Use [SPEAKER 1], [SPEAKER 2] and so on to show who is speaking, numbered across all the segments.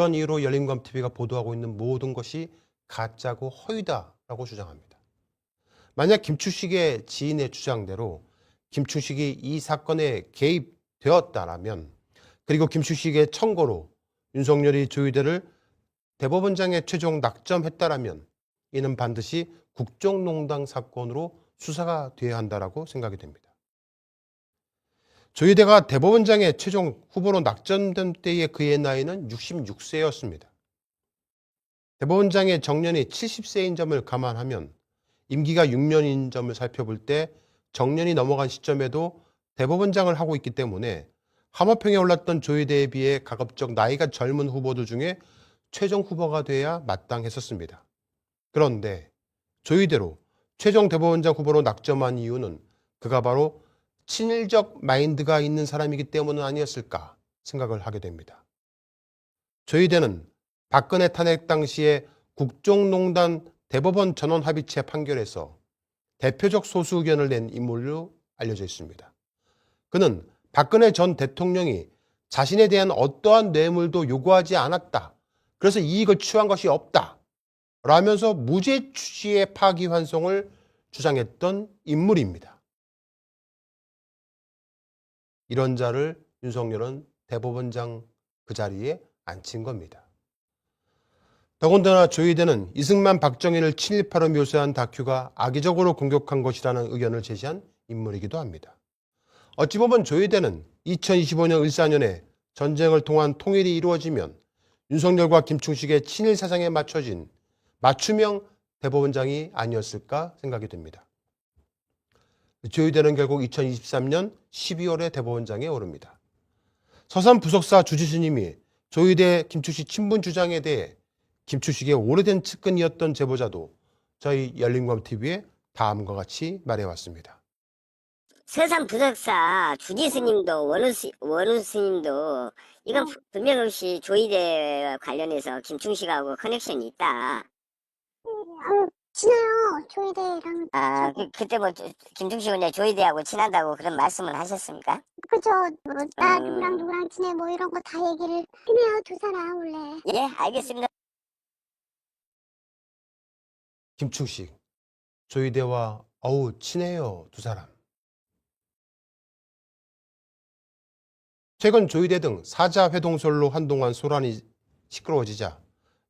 [SPEAKER 1] 그런 이유로 열린검TV가 보도하고 있는 모든 것이 가짜고 허위다라고 주장합니다. 만약 김충식의 지인의 주장대로 김충식이 이 사건에 개입되었다라면, 그리고 김충식의 청구로 윤석열이 조희대를 대법원장에 최종 낙점했다라면 이는 반드시 국정농단 사건으로 수사가 돼야 한다라고 생각이 됩니다. 조희대가 대법원장에 최종 후보로 낙점된 때의 그의 나이는 66세였습니다. 대법원장의 정년이 70세인 점을 감안하면 임기가 6년인 점을 살펴볼 때 정년이 넘어간 시점에도 대법원장을 하고 있기 때문에 함화평에 올랐던 조희대에 비해 가급적 나이가 젊은 후보들 중에 최종 후보가 돼야 마땅했었습니다. 그런데 조희대로 최종 대법원장 후보로 낙점한 이유는 그가 바로 친일적 마인드가 있는 사람이기 때문은 아니었을까 생각을 하게 됩니다. 조희대는 박근혜 탄핵 당시에 국정농단 대법원 전원합의체 판결에서 대표적 소수 의견을 낸 인물로 알려져 있습니다. 그는 박근혜 전 대통령이 자신에 대한 어떠한 뇌물도 요구하지 않았다, 그래서 이익을 취한 것이 없다 라면서 무죄 취지의 파기환송을 주장했던 인물입니다. 이런 자를 윤석열은 대법원장 그 자리에 앉힌 겁니다. 더군다나 조희대는 이승만 박정희를 친일파로 묘사한 다큐가 악의적으로 공격한 것이라는 의견을 제시한 인물이기도 합니다. 어찌 보면 조희대는 2025년 을사년에 전쟁을 통한 통일이 이루어지면 윤석열과 김충식의 친일 사상에 맞춰진 맞춤형 대법원장이 아니었을까 생각이 됩니다. 조희대는 결국 2023년 12월에 대법원장에 오릅니다. 서산 부석사 주지스님이 조희대 김충식 친분 주장에 대해 김충식의 오래된 측근이었던 제보자도 저희 열린검TV에 다음과 같이 말해왔습니다.
[SPEAKER 2] 서산 부석사 주지스님도 원우스님도 이건 분명히 조희대와 관련해서 김충식하고 커넥션이 있다.
[SPEAKER 3] 친해요. 조희대랑.
[SPEAKER 2] 그때 뭐 김충식은 조희대하고 친하다고 그런 말씀을 하셨습니까?
[SPEAKER 3] 그죠. 나 누구랑 친해 뭐 이런 거 다 얘기를 해요. 두 사람 원래.
[SPEAKER 2] 예, 알겠습니다.
[SPEAKER 1] 김충식, 조희대와 어우 친해요 두 사람. 최근 조희대 등 사자 회동설로 한동안 소란이 시끄러워지자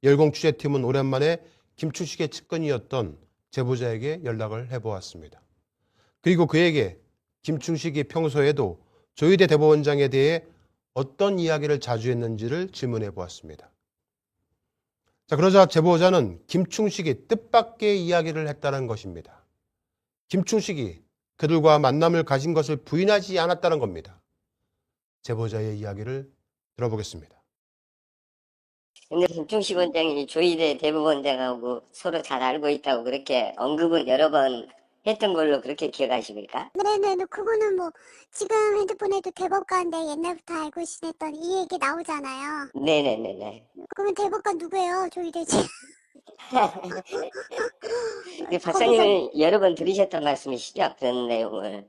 [SPEAKER 1] 열공 취재팀은 오랜만에 김충식의 측근이었던 제보자에게 연락을 해보았습니다. 그리고 그에게 김충식이 평소에도 조희대 대법원장에 대해 어떤 이야기를 자주 했는지를 질문해 보았습니다. 자, 그러자 제보자는 김충식이 뜻밖의 이야기를 했다는 것입니다. 김충식이 그들과 만남을 가진 것을 부인하지 않았다는 겁니다. 제보자의 이야기를 들어보겠습니다.
[SPEAKER 2] 근데 김충식 원장이 조희대 대법원장하고 서로 잘 알고 있다고 그렇게 언급은 여러 번 했던 걸로 그렇게 기억하십니까?
[SPEAKER 3] 네네. 그거는 뭐 지금 핸드폰에도 대법관인데 옛날부터 알고 지냈던 이 얘기 나오잖아요.
[SPEAKER 2] 네네네네.
[SPEAKER 3] 그러면 대법관 누구예요? 조희대지.
[SPEAKER 2] 박사님은 여러 번 들으셨던 말씀이시죠? 그런 내용을.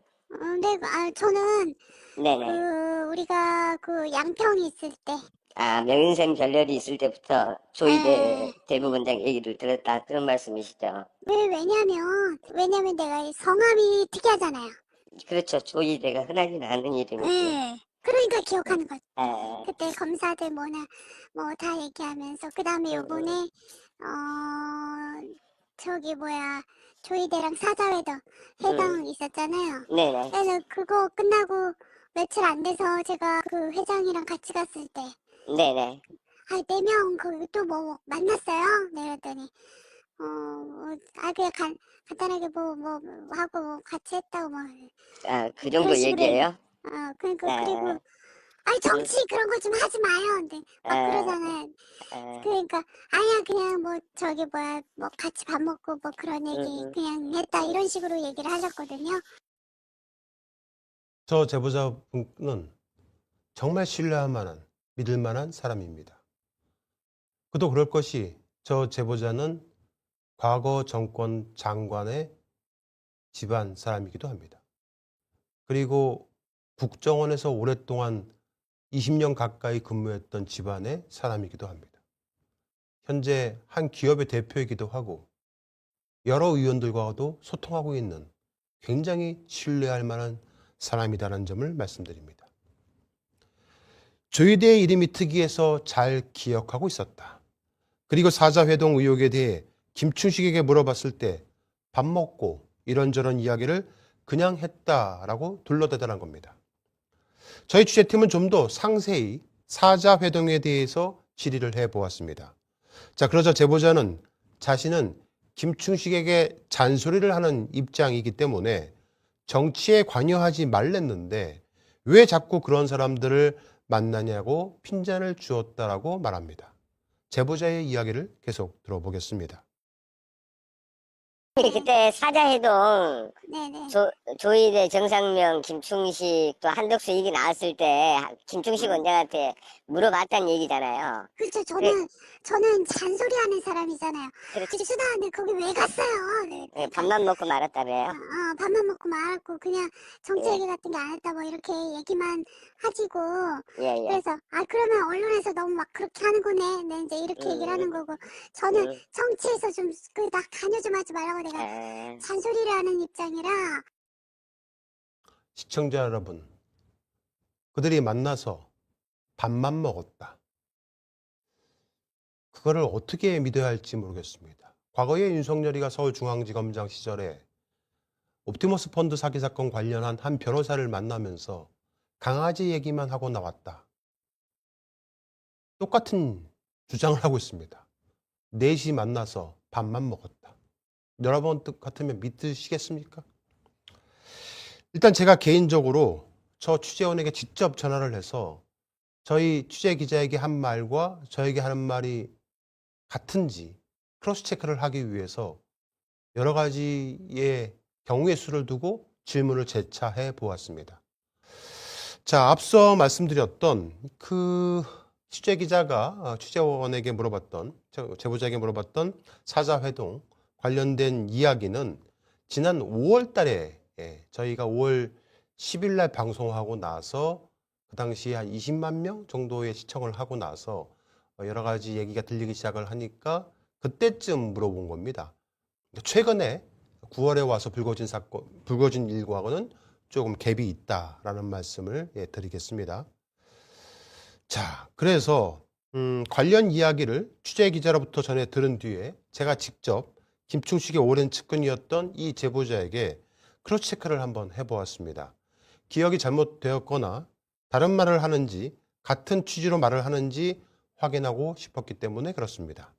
[SPEAKER 3] 네, 저는
[SPEAKER 2] 네네.
[SPEAKER 3] 우리가 양평이 있을 때.
[SPEAKER 2] 명인생 결렬이 있을 때부터 조희대
[SPEAKER 3] 네.
[SPEAKER 2] 대법원장 얘기를 들었다, 그런 말씀이시죠?
[SPEAKER 3] 왜냐면 내가 이 성함이 특이하잖아요.
[SPEAKER 2] 그렇죠. 조희대가 흔하지는 않은 이름이고요.
[SPEAKER 3] 네. 그러니까 기억하는 거죠.
[SPEAKER 2] 에,
[SPEAKER 3] 그때 검사들 뭐 다 얘기하면서 그 다음에 요번에 조희대랑 사자회담 있었잖아요.
[SPEAKER 2] 네네.
[SPEAKER 3] 그래서 그거 끝나고 며칠 안 돼서 제가 그 회장이랑 같이 갔을 때
[SPEAKER 2] 네네.
[SPEAKER 3] 4명 또 뭐 만났어요. 네, 그랬더니 그냥 간단하게 하고 뭐 같이 했다고 뭐
[SPEAKER 2] 그 정도
[SPEAKER 3] 그런 식으로
[SPEAKER 2] 얘기예요?
[SPEAKER 3] 그리고 정치 그런 거 좀 하지 마요. 근데 막 그러잖아요. 그러니까 아니야 그냥 뭐 같이 밥 먹고 뭐 그런 얘기 그냥 했다 이런 식으로 얘기를 하셨거든요.
[SPEAKER 1] 저 제보자분은 정말 신뢰할 만한, 믿을 만한 사람입니다. 그도 그럴 것이 저 제보자는 과거 정권 장관의 집안 사람이기도 합니다. 그리고 국정원에서 오랫동안 20년 가까이 근무했던 집안의 사람이기도 합니다. 현재 한 기업의 대표이기도 하고 여러 의원들과도 소통하고 있는 굉장히 신뢰할 만한 사람이라는 점을 말씀드립니다. 조희대의 이름이 특이해서 잘 기억하고 있었다. 그리고 사자회동 의혹에 대해 김충식에게 물어봤을 때 밥 먹고 이런저런 이야기를 그냥 했다라고 둘러대더란 겁니다. 저희 취재팀은 좀 더 상세히 사자회동에 대해서 질의를 해보았습니다. 자, 그러자 제보자는 자신은 김충식에게 잔소리를 하는 입장이기 때문에 정치에 관여하지 말랬는데 왜 자꾸 그런 사람들을 만나냐고 핀잔을 주었다라고 말합니다. 제보자의 이야기를 계속 들어보겠습니다.
[SPEAKER 2] 그때 사자회동
[SPEAKER 3] 네네.
[SPEAKER 2] 조희대, 정상명, 김충식 또 한덕수 얘기 나왔을 때 김충식 원장한테 물어봤다는 얘기잖아요.
[SPEAKER 3] 그렇죠. 저는 잔소리하는 사람이잖아요.
[SPEAKER 2] 그렇지.
[SPEAKER 3] 수다한데 거기 왜 갔어요? 네.
[SPEAKER 2] 네, 밥만 먹고 말았다며요.
[SPEAKER 3] 밥만 먹고 말았고 그냥 정치
[SPEAKER 2] 예.
[SPEAKER 3] 얘기 같은 게 안 했다 뭐 이렇게 얘기만 하지고
[SPEAKER 2] 예, 예.
[SPEAKER 3] 그래서 그러면 언론에서 너무 막 그렇게 하는 거네. 네, 이제 이렇게 얘기를 하는 거고 저는 정치에서 좀 나 관여 좀 하지 말라고 내가 잔소리를 하는 입장이라.
[SPEAKER 1] 시청자 여러분, 그들이 만나서 밥만 먹었다. 그거를 어떻게 믿어야 할지 모르겠습니다. 과거에 윤석열이가 서울중앙지검장 시절에 옵티머스 펀드 사기 사건 관련한 한 변호사를 만나면서 강아지 얘기만 하고 나왔다. 똑같은 주장을 하고 있습니다. 넷이 만나서 밥만 먹었다. 여러분 같으면 믿으시겠습니까? 일단 제가 개인적으로 저 취재원에게 직접 전화를 해서 저희 취재 기자에게 한 말과 저에게 하는 말이 같은지 크로스 체크를 하기 위해서 여러 가지의 경우의 수를 두고 질문을 재차해 보았습니다. 자, 앞서 말씀드렸던 그 취재 기자가 취재원에게 물어봤던, 제보자에게 물어봤던 사자회동 관련된 이야기는 지난 5월 달에 저희가 5월 10일 날 방송하고 나서 그 당시에 한 20만 명 정도의 시청을 하고 나서 여러 가지 얘기가 들리기 시작을 하니까 그때쯤 물어본 겁니다. 최근에 9월에 와서 불거진 일과는 조금 갭이 있다라는 말씀을 드리겠습니다. 자, 그래서 관련 이야기를 취재 기자로부터 전해 들은 뒤에 제가 직접 김충식의 오랜 측근이었던 이 제보자에게 크로스 체크를 한번 해보았습니다. 기억이 잘못되었거나 다른 말을 하는지 같은 취지로 말을 하는지 확인하고 싶었기 때문에 그렇습니다.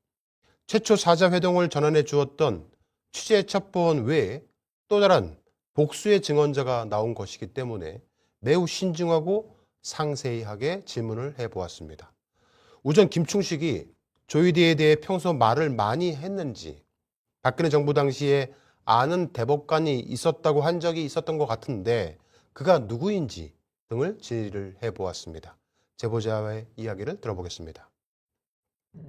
[SPEAKER 1] 최초 사자회동을 전환해 주었던 취재 첩보원 외에 또 다른 복수의 증언자가 나온 것이기 때문에 매우 신중하고 상세하게 질문을 해보았습니다. 우선 김충식이 조희대에 대해 평소 말을 많이 했는지, 박근혜 정부 당시에 아는 대법관이 있었다고 한 적이 있었던 것 같은데 그가 누구인지 등을 질의를 해보았습니다. 제보자의 이야기를 들어보겠습니다.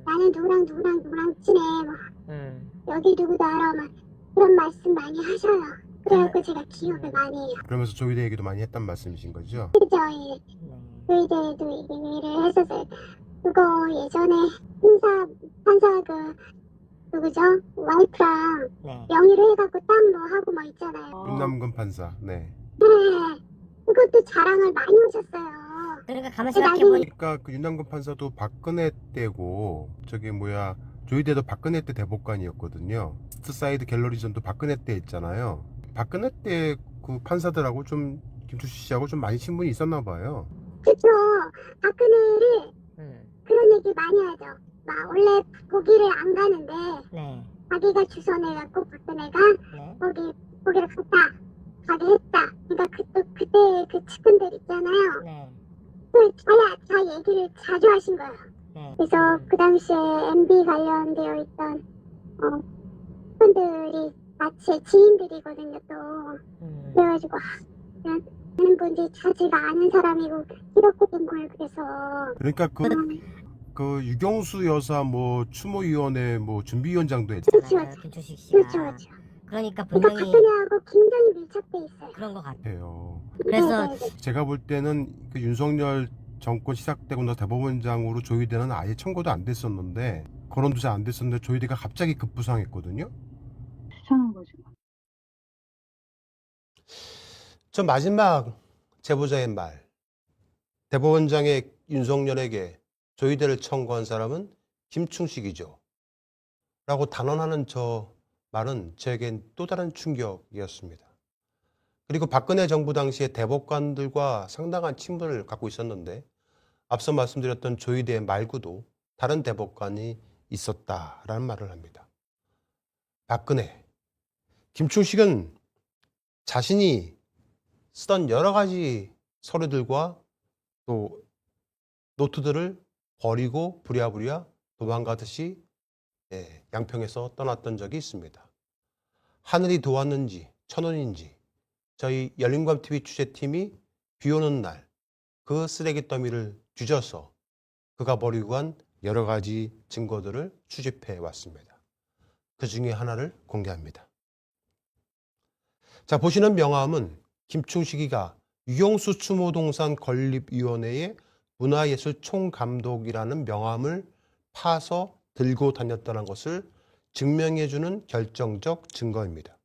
[SPEAKER 3] 나는 누구랑 친해. 막 여기 누구도 알아. 막 그런 말씀 많이 하셔요. 그래갖고 제가 기억을 많이 해요.
[SPEAKER 1] 그러면서 조희대 얘기도 많이 했단 말씀이신 거죠?
[SPEAKER 3] 그죠? 예. 저희들도 얘기를 했었어요. 그거 예전에 판사 누구죠? 와이프랑 명의로 해갖고 땀 뭐 하고 뭐 있잖아요.
[SPEAKER 1] 윤남근 판사. 네.
[SPEAKER 3] 네. 그것도 자랑을 많이 하셨어요.
[SPEAKER 2] 그러니까 가만히 생각해보니
[SPEAKER 1] 그러니까 그 윤남근 판사도 박근혜 때고 조희대도 박근혜 때 대법관이었거든요. 스트사이드 갤러리전도 박근혜 때 했잖아요. 박근혜 때 그 판사들하고 좀 김충식 씨하고 좀 많이 친분이 있었나 봐요.
[SPEAKER 3] 그쵸. 박근혜를 그런 얘기 많이 하죠. 막 원래 거기를 안 가는데 자기가 주선해갖고 박근혜가 거기를 가게 했다. 그러니까 그때 그 측근들 있잖아요. 자 얘기를 자주 하신 거예요. 그래서 그 당시에 MB 관련되어 있던 측근들이 마치 지인들이거든요 또. 그래가지고 하는 분들이 자기가 아는 사람이고 이렇게 된 거예요. 그래서
[SPEAKER 1] 그러니까 그 유경수 여사 뭐 추모위원회 뭐 준비위원장도 했잖아요.
[SPEAKER 2] 김충식 씨가.
[SPEAKER 3] 그렇죠.
[SPEAKER 2] 그러니까
[SPEAKER 3] 그러니까
[SPEAKER 2] 분명히
[SPEAKER 3] 박근혜하고 굉장히 밀착돼 있어요.
[SPEAKER 2] 그런 것 같아요.
[SPEAKER 1] 그래서
[SPEAKER 3] 네네네.
[SPEAKER 1] 제가 볼 때는 그 윤석열 정권 시작되고 나서 대법원장으로 조희대는 아예 청구도 안 됐었는데 거론도 잘 안 됐었는데 조이대가 갑자기 급부상했거든요.
[SPEAKER 4] 추천한 거죠.
[SPEAKER 1] 저 마지막 제보자의 말, 대법원장의 윤석열에게 조이대를 청구한 사람은 김충식이죠 라고 단언하는 저 말은 저에겐 또 다른 충격이었습니다. 그리고 박근혜 정부 당시에 대법관들과 상당한 친분을 갖고 있었는데 앞서 말씀드렸던 조이대 말고도 다른 대법관이 있었다라는 말을 합니다. 박근혜, 김충식은 자신이 쓰던 여러 가지 서류들과 또 노트들을 버리고 부랴부랴 도망가듯이 양평에서 떠났던 적이 있습니다. 하늘이 도왔는지 천운인지 저희 열린광TV 취재팀이 비 오는 날 그 쓰레기 더미를 뒤져서 그가 버리고 간 여러 가지 증거들을 수집해 왔습니다. 그 중에 하나를 공개합니다. 자, 보시는 명함은 김충식이가 유용수 추모동산 건립위원회의 문화예술 총감독이라는 명함을 파서 들고 다녔다는 것을 증명해주는 결정적 증거입니다.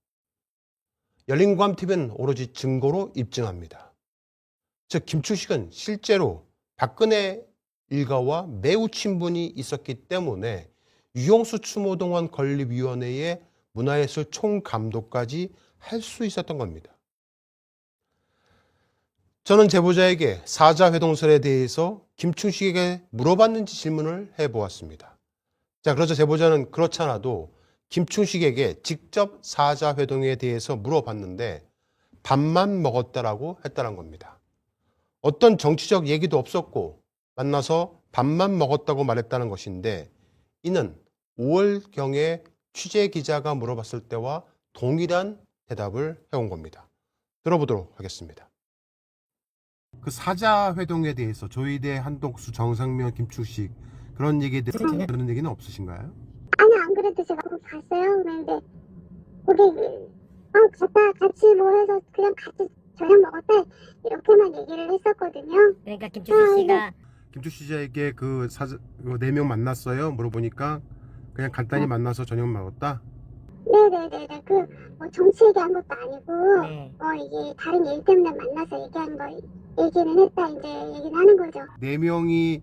[SPEAKER 1] 열린광TV는 오로지 증거로 입증합니다. 즉 김충식은 실제로 박근혜 일가와 매우 친분이 있었기 때문에 유용수 추모동산 건립위원회의 문화예술 총감독까지 할 수 있었던 겁니다. 저는 제보자에게 사자회동설에 대해서 김충식에게 물어봤는지 질문을 해보았습니다. 자, 그러자 제보자는 그렇지 않아도 김충식에게 직접 사자회동에 대해서 물어봤는데 밥만 먹었다라고 했다는 겁니다. 어떤 정치적 얘기도 없었고 만나서 밥만 먹었다고 말했다는 것인데 이는 5월경에 취재기자가 물어봤을 때와 동일한 대답을 해온 겁니다. 들어보도록 하겠습니다. 그 사자회동에 대해서 조이대, 한독수, 정상면, 김충식 그런 얘기에 대해서 그런 얘기는 없으신가요?
[SPEAKER 3] 아니 안 그래도 제가 그거 봤어요. 그런데 거기 갔다 같이 뭐 해서 그냥 같이 저녁 먹었다 이렇게만 얘기를 했었거든요.
[SPEAKER 2] 그러니까 김충식 씨가
[SPEAKER 1] 김충식 씨에게 그 4명 만났어요? 물어보니까 그냥 간단히 만나서 저녁 먹었다?
[SPEAKER 3] 네네네네. 뭐 정치 얘기한 것도 아니고
[SPEAKER 2] 네.
[SPEAKER 3] 이게 다른 일 때문에 만나서 얘기한 거 얘기는 했다 이제 얘기는 하는 거죠.
[SPEAKER 1] 4명이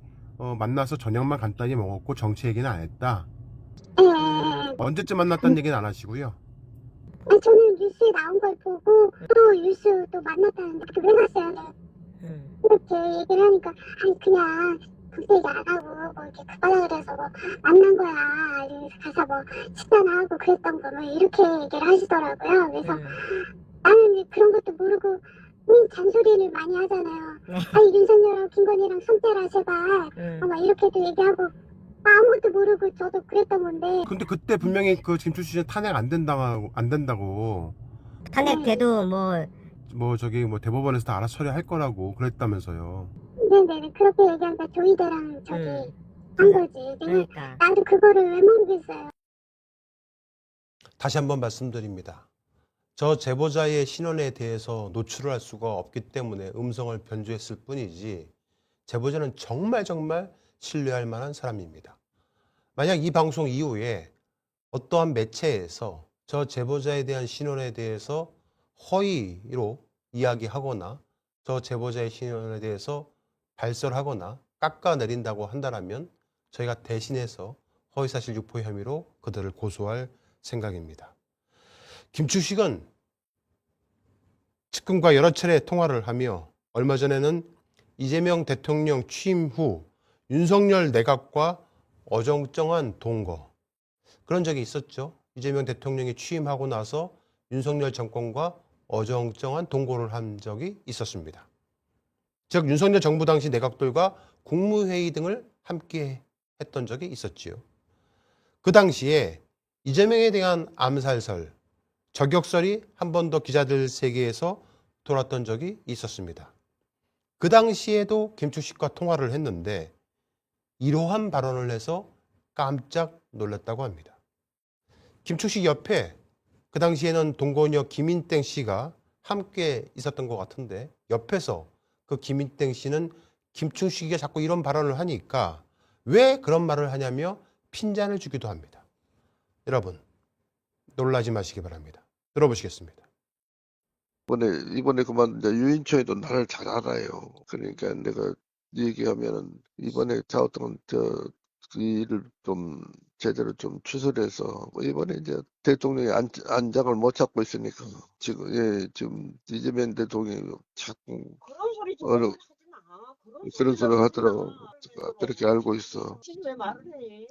[SPEAKER 1] 만나서 저녁만 간단히 먹었고 정치 얘기는 안 했다?
[SPEAKER 3] 예.
[SPEAKER 1] 언제쯤 만났다는 얘기는 안 하시고요.
[SPEAKER 3] 아니, 저는 뉴스에 나온 걸 보고 또 뉴스 또 만났다는데 그게 왜 갔어요? 이렇게 얘기를 하니까 아니 그냥 그때 얘기 안 하고 뭐 이렇게 급하다 그래서 뭐 만난 거야. 그래서 가서 뭐 식사나 하고 그랬던 거 뭐 이렇게 얘기를 하시더라고요. 그래서 나는 이제 그런 것도 모르고 잔소리를 많이 하잖아요. 아니 윤석열하고 김건희랑 손 떼라 제발. 막 이렇게도 얘기하고 아무것도 모르고 저도 그랬던 건데.
[SPEAKER 1] 근데 그때 분명히 그 김충식은 탄핵 안 된다고
[SPEAKER 2] 탄핵돼도
[SPEAKER 1] 뭐 대법원에서 다 알아서 처리할 거라고 그랬다면서요.
[SPEAKER 3] 네네네 그렇게 얘기하니까 조이대랑 저기 한 거지.
[SPEAKER 2] 그러니까
[SPEAKER 3] 나도 그거를 왜 모르겠어요.
[SPEAKER 1] 다시 한번 말씀드립니다. 저 제보자의 신원에 대해서 노출을 할 수가 없기 때문에 음성을 변조했을 뿐이지 제보자는 정말 신뢰할 만한 사람입니다. 만약 이 방송 이후에 어떠한 매체에서 저 제보자에 대한 신원에 대해서 허위로 이야기하거나 저 제보자의 신원에 대해서 발설하거나 깎아내린다고 한다면 저희가 대신해서 허위사실 유포 혐의로 그들을 고소할 생각입니다. 김충식은 측근과 여러 차례 통화를 하며 얼마 전에는 이재명 대통령 취임 후 윤석열 내각과 어정쩡한 동거 그런 적이 있었죠. 이재명 대통령이 취임하고 나서 윤석열 정권과 어정쩡한 동거를 한 적이 있었습니다. 즉 윤석열 정부 당시 내각들과 국무회의 등을 함께 했던 적이 있었지요. 그 당시에 이재명에 대한 암살설, 저격설이 한 번 더 기자들 세계에서 돌았던 적이 있었습니다. 그 당시에도 김충식과 통화를 했는데 이러한 발언을 해서 깜짝 놀랐다고 합니다. 김충식 옆에 그 당시에는 동거녀 김인땡 씨가 함께 있었던 것 같은데 옆에서 그 김인땡 씨는 김충식이 자꾸 이런 발언을 하니까 왜 그런 말을 하냐며 핀잔을 주기도 합니다. 여러분, 놀라지 마시기 바랍니다. 들어보시겠습니다.
[SPEAKER 5] 이번에 그만 이제 유인초에도 나를 잘 알아요. 그러니까 내가 얘기하면은 이번에 자우통은 그 일을 좀 제대로 좀 추스려서 이번에 이제 대통령이 안장을 못 잡고 있으니까 지금 이재명 대통령이 자꾸
[SPEAKER 6] 그런 소리 좀
[SPEAKER 5] 어느
[SPEAKER 6] 하지 마.
[SPEAKER 5] 그런 소리 하더라고. 그렇게 알고 있어.
[SPEAKER 6] 지금 왜 말을 해?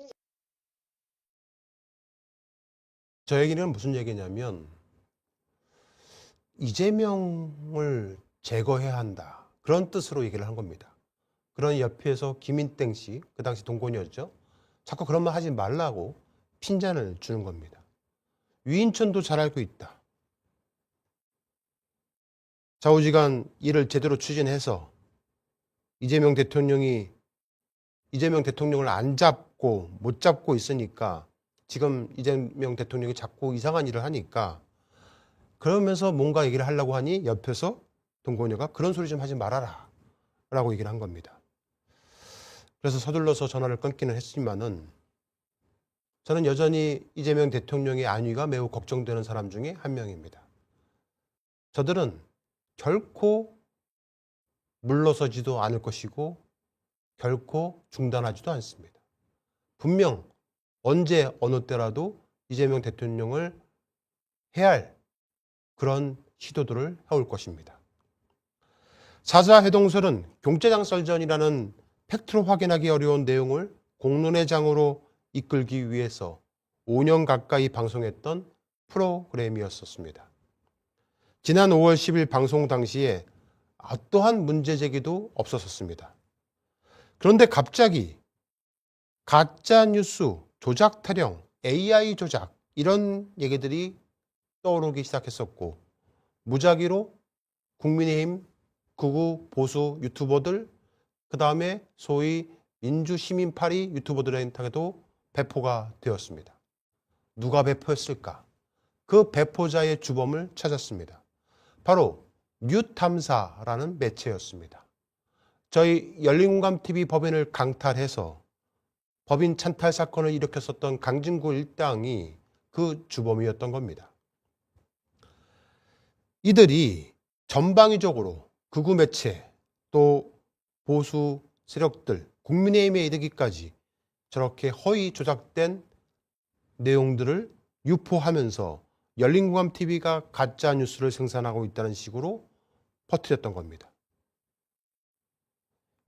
[SPEAKER 1] 저 얘기는 무슨 얘기냐면 이재명을 제거해야 한다. 그런 뜻으로 얘기를 한 겁니다. 그런 옆에서 김인땡 씨, 그 당시 동고녀였죠. 자꾸 그런 말 하지 말라고 핀잔을 주는 겁니다. 유인천도 잘 알고 있다. 좌우지간 일을 제대로 추진해서 이재명 대통령을 안 잡고 못 잡고 있으니까 지금 이재명 대통령이 자꾸 이상한 일을 하니까 그러면서 뭔가 얘기를 하려고 하니 옆에서 동고녀가 그런 소리 좀 하지 말아라 라고 얘기를 한 겁니다. 그래서 서둘러서 전화를 끊기는 했지만은 저는 여전히 이재명 대통령의 안위가 매우 걱정되는 사람 중에 한 명입니다. 저들은 결코 물러서지도 않을 것이고 결코 중단하지도 않습니다. 분명 언제 어느 때라도 이재명 대통령을 해할 그런 시도들을 해올 것입니다. 4.4 회동설은 경제장 썰전이라는 팩트로 확인하기 어려운 내용을 공론의 장으로 이끌기 위해서 5년 가까이 방송했던 프로그램이었습니다. 지난 5월 10일 방송 당시에 어떠한 문제 제기도 없었습니다. 그런데 갑자기 가짜 뉴스, 조작 타령, AI 조작 이런 얘기들이 떠오르기 시작했었고 무작위로 국민의힘 극우 보수 유튜버들 그 다음에 소위 민주시민파리 유튜버들한테도 배포가 되었습니다. 누가 배포했을까? 그 배포자의 주범을 찾았습니다. 바로 뉴탐사라는 매체였습니다. 저희 열린공감TV 법인을 강탈해서 법인 찬탈 사건을 일으켰었던 강진구 일당이 그 주범이었던 겁니다. 이들이 전방위적으로 극우 매체 또 보수 세력들 국민의힘에 이르기까지 저렇게 허위 조작된 내용들을 유포하면서 열린공감TV가 가짜 뉴스를 생산하고 있다는 식으로 퍼뜨렸던 겁니다.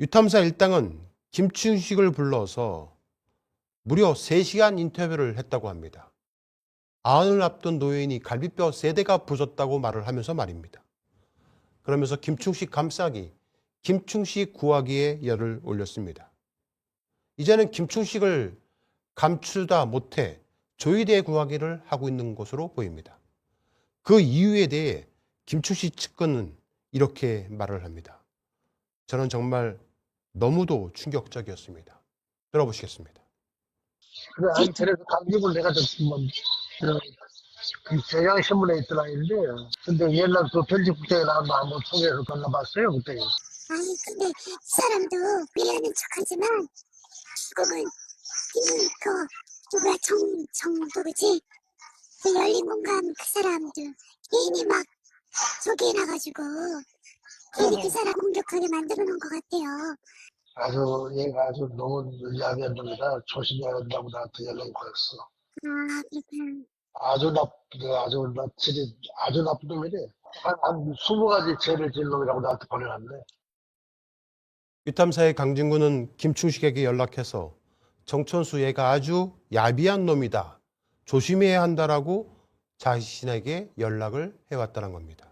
[SPEAKER 1] 유탐사 일당은 김춘식을 불러서 무려 3시간 인터뷰를 했다고 합니다. 아흔을 앞둔 노인이 갈비뼈 3대가 부졌다고 말을 하면서 말입니다. 그러면서 김충식 감싸기, 김충식 구하기에 열을 올렸습니다. 이제는 김충식을 감추다 못해 조의대 구하기를 하고 있는 것으로 보입니다. 그 이유에 대해 김충식 측근은 이렇게 말을 합니다. 저는 정말 너무도 충격적이었습니다. 들어보시겠습니다.
[SPEAKER 7] 그 인터넷 강직을 내가 듣면 그 경향신문에 있던 아이인데 근데 옛날 그 편집국장에 나온 거 한번 통해서 만나봤어요 그때.
[SPEAKER 3] 아니 근데 이 사람도 미안한 척하지만 그건 누가 누구지? 그 열린공감 그 사람들 괜히 막 소개해놔가지고 괜히 그 사람 공격하게 만들어 놓은 것 같아요.
[SPEAKER 7] 아주 얘가 아주 너무 야비한 놈이라 조심해야 된다고 나한테 연락이 왔어.
[SPEAKER 3] 아 그렇구나.
[SPEAKER 7] 아주 나쁜 놈이래. 한 20가지 죄를 지은 놈이라고 나한테 보내놨네.
[SPEAKER 1] 유탐사의 강진구는 김충식에게 연락해서 정천수 얘가 아주 야비한 놈이다. 조심해야 한다라고 자신에게 연락을 해왔다는 겁니다.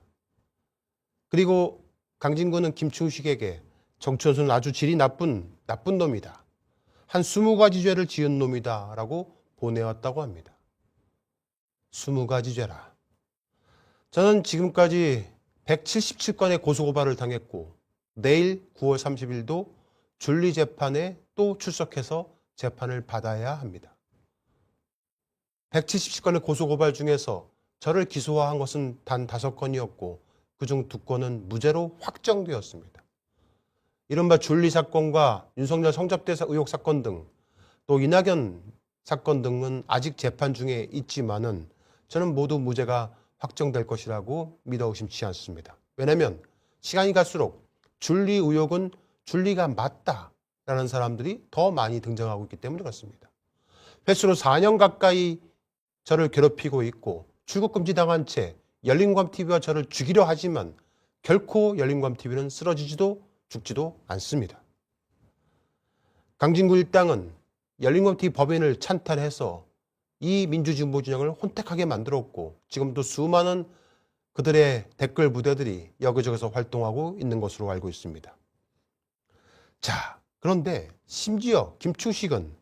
[SPEAKER 1] 그리고 강진구는 김충식에게 정천수는 아주 질이 나쁜 놈이다. 한 20가지 죄를 지은 놈이다 라고 보내왔다고 합니다. 20가지 죄라. 저는 지금까지 177건의 고소고발을 당했고 내일 9월 30일도 준리재판에 또 출석해서 재판을 받아야 합니다. 177건의 고소고발 중에서 저를 기소한 것은 단 5건이었고 그중 2건은 무죄로 확정되었습니다. 이른바 준리 사건과 윤석열 성접대 의혹 사건 등 또 이낙연 사건 등은 아직 재판 중에 있지만은 저는 모두 무죄가 확정될 것이라고 믿어 의심치 않습니다. 왜냐하면 시간이 갈수록 줄리 의혹은 줄리가 맞다라는 사람들이 더 많이 등장하고 있기 때문에 그렇습니다. 횟수로 4년 가까이 저를 괴롭히고 있고 출국금지 당한 채 열린광TV와 저를 죽이려 하지만 결코 열린광TV는 쓰러지지도 죽지도 않습니다. 강진구 일당은 열린광TV 법인을 찬탈해서 이 민주진보 진영을 혼택하게 만들었고 지금도 수많은 그들의 댓글 부대들이 여기저기서 활동하고 있는 것으로 알고 있습니다. 자, 그런데 심지어 김충식은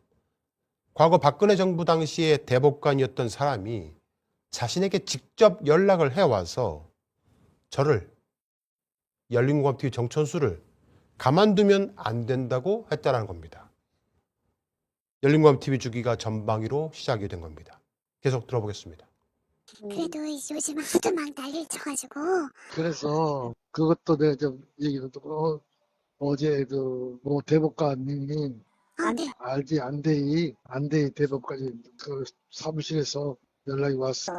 [SPEAKER 1] 과거 박근혜 정부 당시에 대법관이었던 사람이 자신에게 직접 연락을 해와서 저를 열린광TV 정천수를 가만두면 안 된다고 했다는 겁니다. 열린광TV 주기가 전방위로 시작이 된 겁니다. 계속 들어보겠습니다.
[SPEAKER 3] 그래도 요즘 하도 막 난리를 쳐가지고
[SPEAKER 7] 그래서 그것도 내가 좀 얘기를 듣고 어제 그 뭐 대법관님이
[SPEAKER 3] 네.
[SPEAKER 7] 알지 안대희 대법관이 그 사무실에서 연락이 왔어.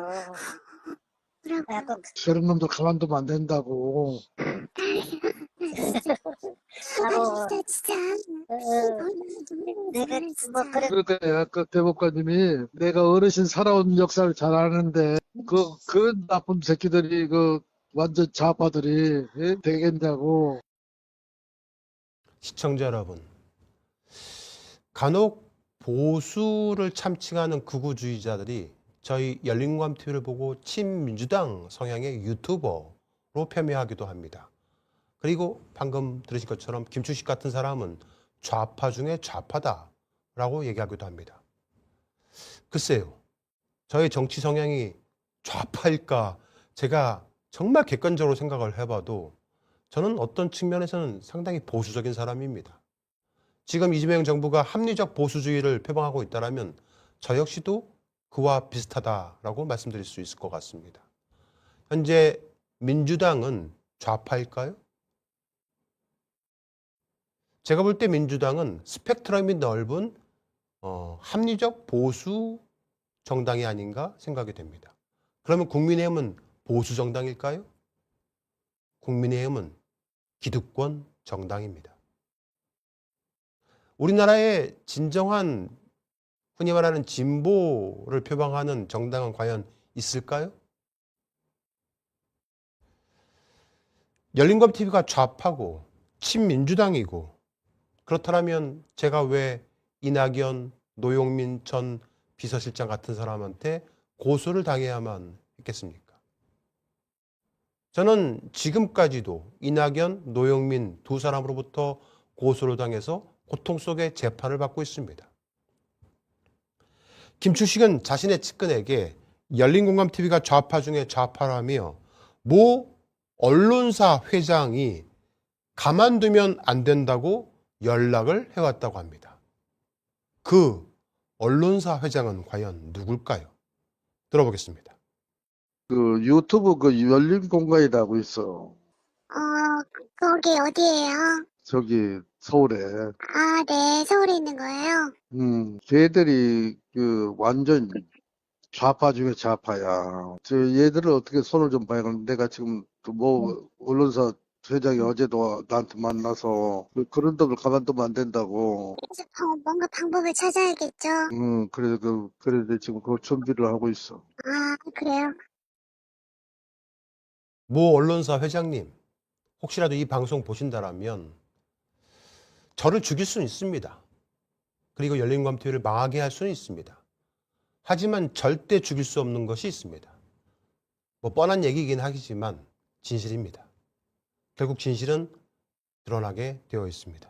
[SPEAKER 3] 뭐라고
[SPEAKER 7] 저런 놈도 가만두면 안 된다고.
[SPEAKER 3] 진짜
[SPEAKER 2] 내가
[SPEAKER 3] 진짜
[SPEAKER 7] 그러니까 그 대법관님이 내가 어르신 살아온 역사를 잘 아는데 그 나쁜 새끼들이 그 완전 좌파들이 예? 되겠냐고.
[SPEAKER 1] 시청자 여러분, 간혹 보수를 참칭하는 극우주의자들이 저희 열린광TV를 보고 친민주당 성향의 유튜버로 폄훼하기도 합니다. 그리고 방금 들으신 것처럼 김충식 같은 사람은 좌파 중에 좌파다라고 얘기하기도 합니다. 글쎄요, 저의 정치 성향이 좌파일까? 제가 정말 객관적으로 생각을 해봐도 저는 어떤 측면에서는 상당히 보수적인 사람입니다. 지금 이재명 정부가 합리적 보수주의를 표방하고 있다면 저 역시도 그와 비슷하다라고 말씀드릴 수 있을 것 같습니다. 현재 민주당은 좌파일까요? 제가 볼 때 민주당은 스펙트럼이 넓은 합리적 보수 정당이 아닌가 생각이 됩니다. 그러면 국민의힘은 보수 정당일까요? 국민의힘은 기득권 정당입니다. 우리나라의 진정한 흔히 말하는 진보를 표방하는 정당은 과연 있을까요? 열린광TV가 좌파고 친민주당이고 그렇다면 제가 왜 이낙연, 노영민 전 비서실장 같은 사람한테 고소를 당해야만 했겠습니까? 저는 지금까지도 이낙연, 노영민 두 사람으로부터 고소를 당해서 고통 속에 재판을 받고 있습니다. 김충식은 자신의 측근에게 열린공감TV가 좌파 중에 좌파라며 모 언론사 회장이 가만두면 안 된다고 연락을 해왔다고 합니다. 그 언론사 회장은 과연 누굴까요? 들어보겠습니다.
[SPEAKER 5] 그 유튜브 그 열린 공간이라고 있어.
[SPEAKER 3] 거기 어디예요?
[SPEAKER 5] 저기 서울에.
[SPEAKER 3] 네, 서울에 있는 거예요?
[SPEAKER 5] 걔들이 그 완전 좌파 중에 좌파야. 저 얘들을 어떻게 손을 좀 봐야 하는데 내가 지금 뭐 언론사 회장이 어제도 나한테 만나서 그런 놈을 가만두면 안 된다고.
[SPEAKER 3] 그래서 뭔가 방법을 찾아야겠죠.
[SPEAKER 5] 그래서 지금 그 준비를 하고 있어.
[SPEAKER 3] 그래요?
[SPEAKER 1] 모 언론사 회장님, 혹시라도 이 방송 보신다라면 저를 죽일 수는 있습니다. 그리고 열린광TV를 망하게 할 수는 있습니다. 하지만 절대 죽일 수 없는 것이 있습니다. 뭐 뻔한 얘기이긴 하지만 진실입니다. 결국 진실은 드러나게 되어 있습니다.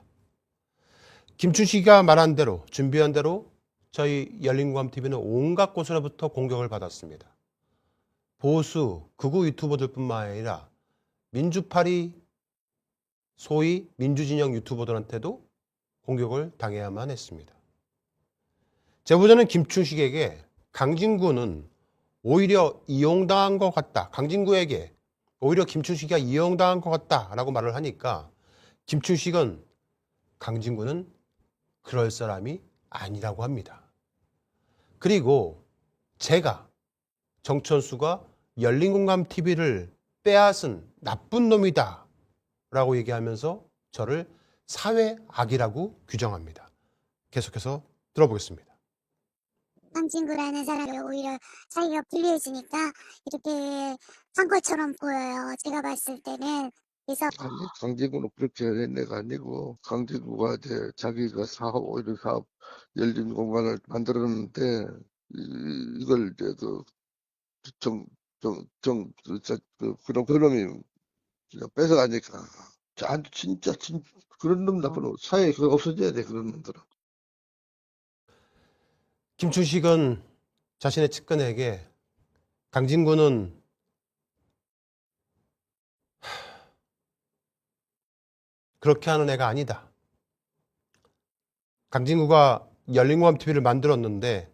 [SPEAKER 1] 김충식이가 말한 대로, 준비한 대로 저희 열린광TV는 온갖 곳으로부터 공격을 받았습니다. 보수, 극우 유튜버들뿐만 아니라 민주파리, 소위 민주진영 유튜버들한테도 공격을 당해야만 했습니다. 제보자는 김충식에게 강진구는 오히려 이용당한 것 같다. 강진구에게 오히려 김충식이가 이용당한 것 같다라고 말을 하니까 김충식은 강진구는 그럴 사람이 아니라고 합니다. 그리고 제가 정천수가 열린공감 TV를 빼앗은 나쁜 놈이다 라고 얘기하면서 저를 사회악이라고 규정합니다. 계속해서 들어보겠습니다.
[SPEAKER 3] 강진구라는 사람이 오히려 자기가 불리해지니까 이렇게 한 것처럼 보여요. 제가 봤을 때는. 그래서
[SPEAKER 5] 아니, 강진구는 그렇게 된 애가 아니고, 강진구가 이제 자기가 오히려 사업, 열린 공간을 만들었는데, 이걸 이제 그런 놈이 그냥 뺏어가니까. 진짜, 그런 놈 나쁜 놈, 사회에 그거 없어져야 돼, 그런 놈들은.
[SPEAKER 1] 김충식은 자신의 측근에게 강진구는 그렇게 하는 애가 아니다. 강진구가 열린공감 TV를 만들었는데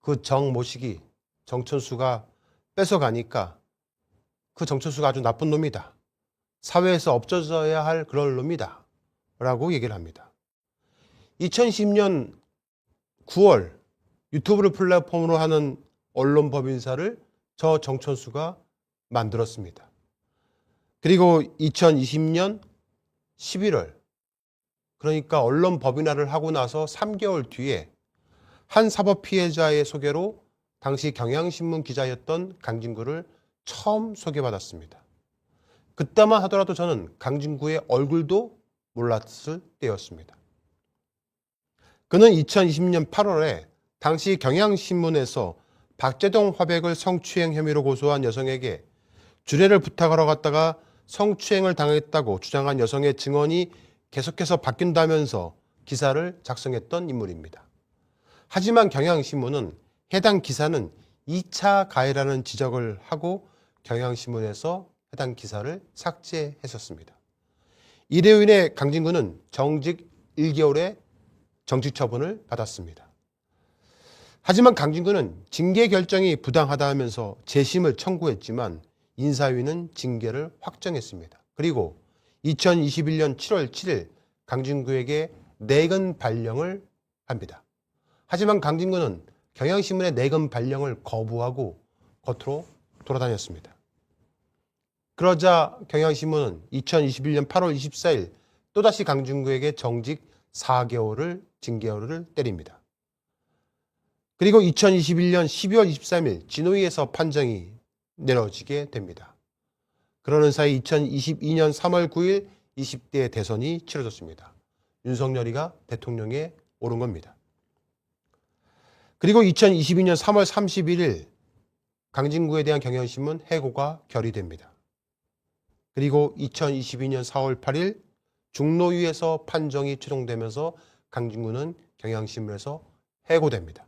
[SPEAKER 1] 그 정모식이 정천수가 뺏어가니까 그 정천수가 아주 나쁜 놈이다. 사회에서 없어져야 할 그런 놈이다. 라고 얘기를 합니다. 2010년 9월 유튜브를 플랫폼으로 하는 언론법인사를 저 정천수가 만들었습니다. 그리고 2020년 11월, 그러니까 언론법인화를 하고 나서 3개월 뒤에 한 사법 피해자의 소개로 당시 경향신문 기자였던 강진구를 처음 소개받았습니다. 그때만 하더라도 저는 강진구의 얼굴도 몰랐을 때였습니다. 그는 2020년 8월에 당시 경향신문에서 박재동 화백을 성추행 혐의로 고소한 여성에게 주례를 부탁하러 갔다가 성추행을 당했다고 주장한 여성의 증언이 계속해서 바뀐다면서 기사를 작성했던 인물입니다. 하지만 경향신문은 해당 기사는 2차 가해라는 지적을 하고 경향신문에서 해당 기사를 삭제했었습니다. 이로 인해 강진구는 정직 1개월의 정직 처분을 받았습니다. 하지만 강진구는 징계 결정이 부당하다 하면서 재심을 청구했지만 인사위는 징계를 확정했습니다. 그리고 2021년 7월 7일 강진구에게 내근 발령을 합니다. 하지만 강진구는 경향신문의 내근 발령을 거부하고 겉으로 돌아다녔습니다. 그러자 경향신문은 2021년 8월 24일 또다시 강진구에게 정직 4개월을 징계를 때립니다. 그리고 2021년 12월 23일 진호위에서 판정이 내려지게 됩니다. 그러는 사이 2022년 3월 9일 20대 대선이 치러졌습니다. 윤석열이가 대통령에 오른 겁니다. 그리고 2022년 3월 31일 강진구에 대한 경향신문 해고가 결의됩니다. 그리고 2022년 4월 8일 중노위에서 판정이 최종되면서 강진구는 경향신문에서 해고됩니다.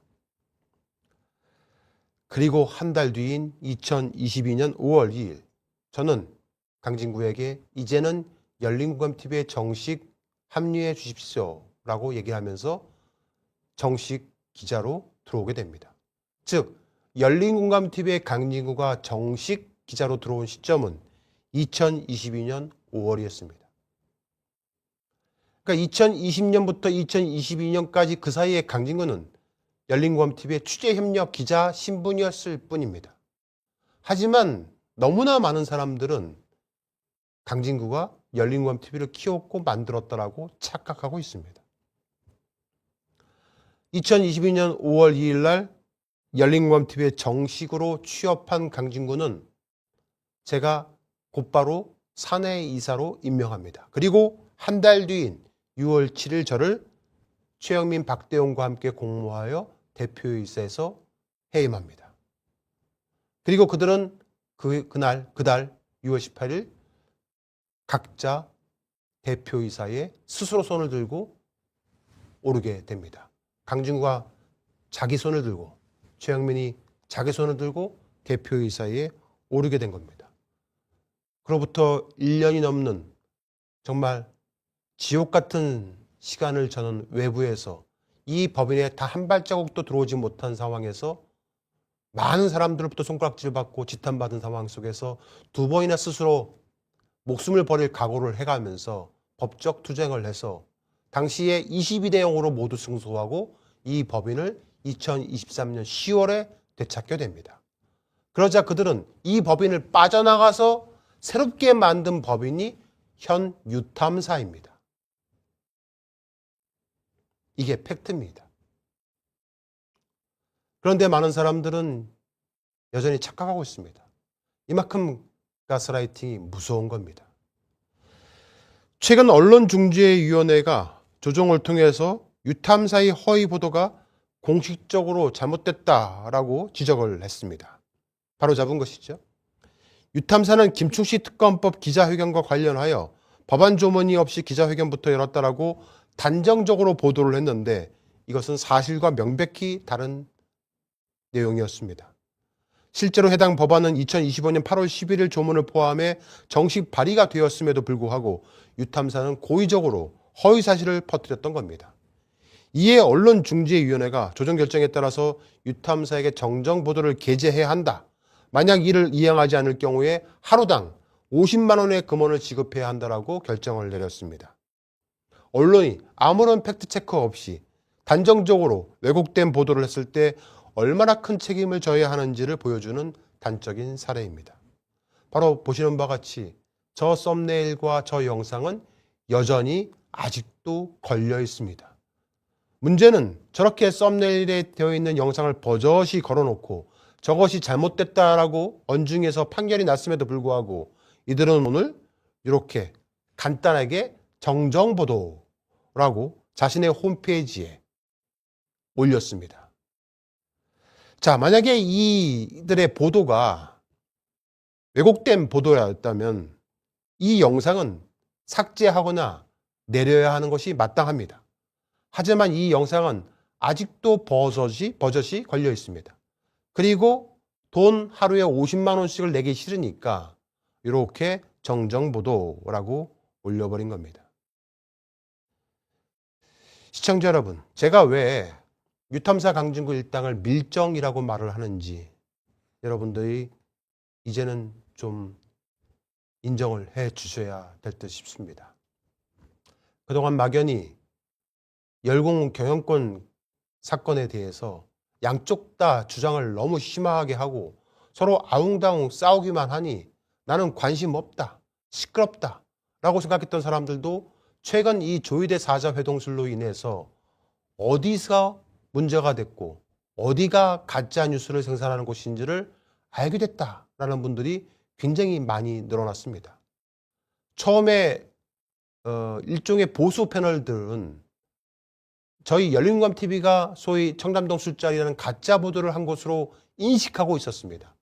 [SPEAKER 1] 그리고 한 달 뒤인 2022년 5월 2일 저는 강진구에게 이제는 열린공감TV에 정식 합류해 주십시오 라고 얘기하면서 정식 기자로 들어오게 됩니다. 즉 열린공감TV에 강진구가 정식 기자로 들어온 시점은 2022년 5월이었습니다. 그러니까 2020년부터 2022년까지 그 사이에 강진구는 열린공감TV의 취재협력 기자 신분이었을 뿐입니다. 하지만 너무나 많은 사람들은 강진구가 열린공감TV를 키웠고 만들었다라고 착각하고 있습니다. 2022년 5월 2일 날 열린공감TV에 정식으로 취업한 강진구는 제가 곧바로 사내 이사로 임명합니다. 그리고 한 달 뒤인 6월 7일 저를 최영민, 박대용과 함께 공모하여 대표이사에서 해임합니다. 그리고 그들은 그달 6월 18일 각자 대표이사에 스스로 손을 들고 오르게 됩니다. 강진구가 자기 손을 들고 최영민이 자기 손을 들고 대표이사에 오르게 된 겁니다. 그로부터 1년이 넘는 정말 지옥 같은 시간을 저는 외부에서 이 법인에 다 한 발자국도 들어오지 못한 상황에서 많은 사람들로부터 손가락질 받고 지탄받은 상황 속에서 두 번이나 스스로 목숨을 버릴 각오를 해가면서 법적 투쟁을 해서 당시에 22대 0으로 모두 승소하고 이 법인을 2023년 10월에 되찾게 됩니다. 그러자 그들은 이 법인을 빠져나가서 새롭게 만든 법인이 현 유탐사입니다. 이게 팩트입니다. 그런데 많은 사람들은 여전히 착각하고 있습니다. 이만큼 가스라이팅이 무서운 겁니다. 최근 언론중재위원회가 조정을 통해서 유탐사의 허위 보도가 공식적으로 잘못됐다라고 지적을 했습니다. 바로 잡은 것이죠. 유탐사는 김충식 특검법 기자회견과 관련하여 법안 조문이 없이 기자회견부터 열었다라고 단정적으로 보도를 했는데 이것은 사실과 명백히 다른 내용이었습니다. 실제로 해당 법안은 2025년 8월 11일 조문을 포함해 정식 발의가 되었음에도 불구하고 유탐사는 고의적으로 허위 사실을 퍼뜨렸던 겁니다. 이에 언론중재위원회가 조정 결정에 따라서 유탐사에게 정정 보도를 게재해야 한다. 만약 이를 이행하지 않을 경우에 하루당 50만 원의 금원을 지급해야 한다라고 결정을 내렸습니다. 언론이 아무런 팩트체크 없이 단정적으로 왜곡된 보도를 했을 때 얼마나 큰 책임을 져야 하는지를 보여주는 단적인 사례입니다. 바로 보시는 바와 같이 저 썸네일과 저 영상은 여전히 아직도 걸려 있습니다. 문제는 저렇게 썸네일에 되어 있는 영상을 버젓이 걸어놓고 저것이 잘못됐다라고 언중에서 판결이 났음에도 불구하고 이들은 오늘 이렇게 간단하게 정정보도라고 자신의 홈페이지에 올렸습니다. 자, 만약에 이들의 보도가 왜곡된 보도였다면 이 영상은 삭제하거나 내려야 하는 것이 마땅합니다. 하지만 이 영상은 아직도 버젓이 걸려 있습니다. 그리고 돈 하루에 50만 원씩을 내기 싫으니까 이렇게 정정보도라고 올려버린 겁니다. 시청자 여러분, 제가 왜 유탐사 강진구 일당을 밀정이라고 말을 하는지 여러분들이 이제는 좀 인정을 해 주셔야 될 듯 싶습니다. 그동안 막연히 열공 경영권 사건에 대해서 양쪽 다 주장을 너무 심하게 하고 서로 아웅다웅 싸우기만 하니 나는 관심 없다, 시끄럽다 라고 생각했던 사람들도 최근 이 조이대 사자 회동술로 인해서 어디서 문제가 됐고 어디가 가짜 뉴스를 생산하는 곳인지를 알게 됐다라는 분들이 굉장히 많이 늘어났습니다. 처음에 일종의 보수 패널들은 저희 열린공감TV가 소위 청담동 술자리라는 가짜 보도를 한 것으로 인식하고 있었습니다.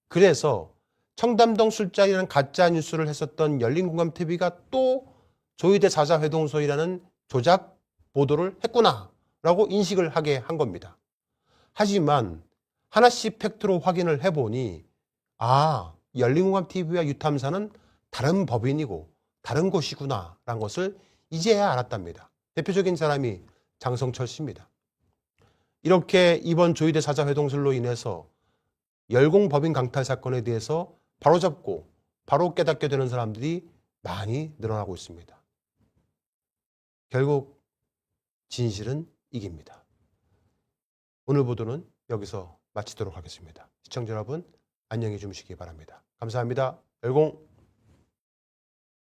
[SPEAKER 1] 그래서 청담동 술자리라는 가짜 뉴스를 했었던 열린공감TV가 또 조이대 사자회동소이라는 조작 보도를 했구나 라고 인식을 하게 한 겁니다. 하지만 하나씩 팩트로 확인을 해보니 열린공감TV와 유탐사는 다른 법인이고 다른 곳이구나 라는 것을 이제야 알았답니다. 대표적인 사람이 장성철 씨입니다. 이렇게 이번 조이대 사자회동술로 인해서 열공법인 강탈 사건에 대해서 바로잡고 바로 깨닫게 되는 사람들이 많이 늘어나고 있습니다. 결국 진실은 이깁니다. 오늘 보도는 여기서 마치도록 하겠습니다. 시청자 여러분 안녕히 주무시기 바랍니다. 감사합니다. 열공